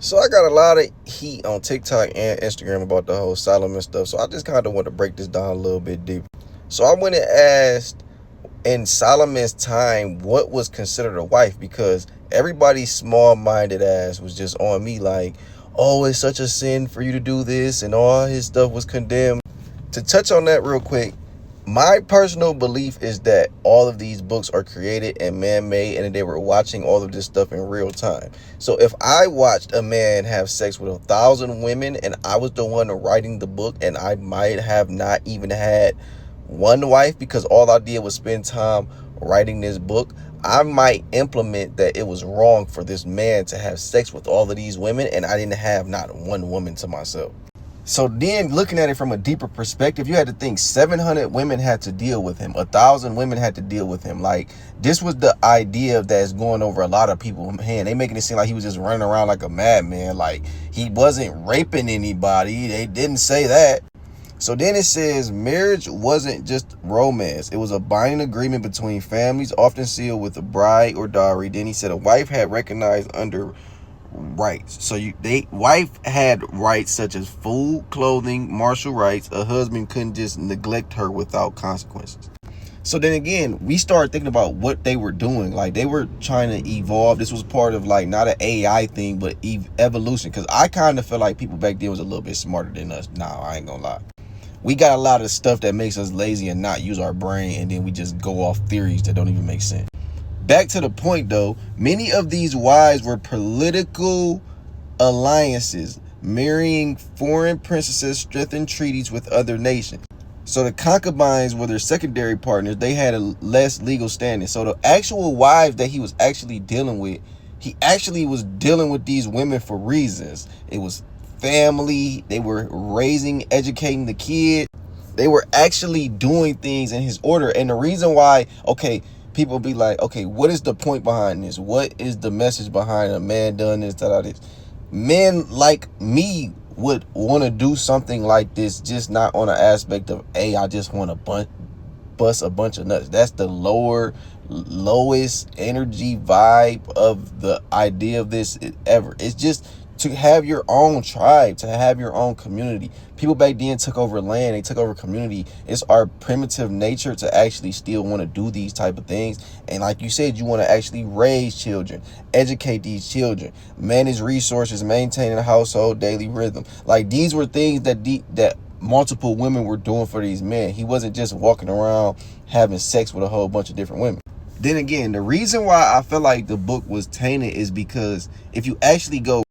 So I got a lot of heat on TikTok and Instagram about the whole Solomon stuff. So I just kind of want to break this down a little bit deeper. So I went and asked in Solomon's time what was considered a wife, because everybody's small-minded ass was just on me like, oh, it's such a sin for you to do this, and all his stuff was condemned. To touch on that real quick, my personal belief is that all of these books are created and man-made, and they were watching all of this stuff in real time. So if I watched a man have sex with 1,000 women and I was the one writing the book, and I might have not even had one wife because all I did was spend time writing this book, I might implement that it was wrong for this man to have sex with all of these women and I didn't have not one woman to myself. So then looking at it from a deeper perspective, you had to think 700 women had to deal with him. 1,000 women had to deal with him. Like, this was the idea that's going over a lot of people's head. They making it seem like he was just running around like a madman. Like, he wasn't raping anybody. They didn't say that. So then it says marriage wasn't just romance. It was a binding agreement between families, often sealed with a bride or dowry. Then he said a wife had recognized under rights. So wife had rights such as food, clothing, martial rights. A husband couldn't just neglect her without consequences. So then again, we started thinking about what they were doing. Like, they were trying to evolve. This was part of, like, not an AI thing, but evolution. Because I kind of feel like people back then was a little bit smarter than us. Nah, I ain't gonna lie. We got a lot of stuff that makes us lazy and not use our brain, and then we just go off theories that don't even make sense. Back to the point though, many of these wives were political alliances, marrying foreign princesses, strengthened treaties with other nations. So the concubines were their secondary partners. They had a less legal standing. So the actual wives that he was actually dealing with, he actually was dealing with these women for reasons. It was family. They were raising, educating the kid. They were actually doing things in his order. And the reason why, okay, people be like, okay, what is the point behind this? What is the message behind a man doing this, this? Men like me would want to do something like this, just not on an aspect of, hey, I just want to bust a bunch of nuts. That's the lowest energy vibe of the idea of this ever. It's just to have your own tribe, to have your own community. People back then took over land, they took over community. It's our primitive nature to actually still want to do these type of things. And like you said, you want to actually raise children, educate these children, manage resources, maintain a household daily rhythm. Like, these were things that multiple women were doing for these men. He wasn't just walking around having sex with a whole bunch of different women. Then again, the reason why I feel like the book was tainted is because if you actually go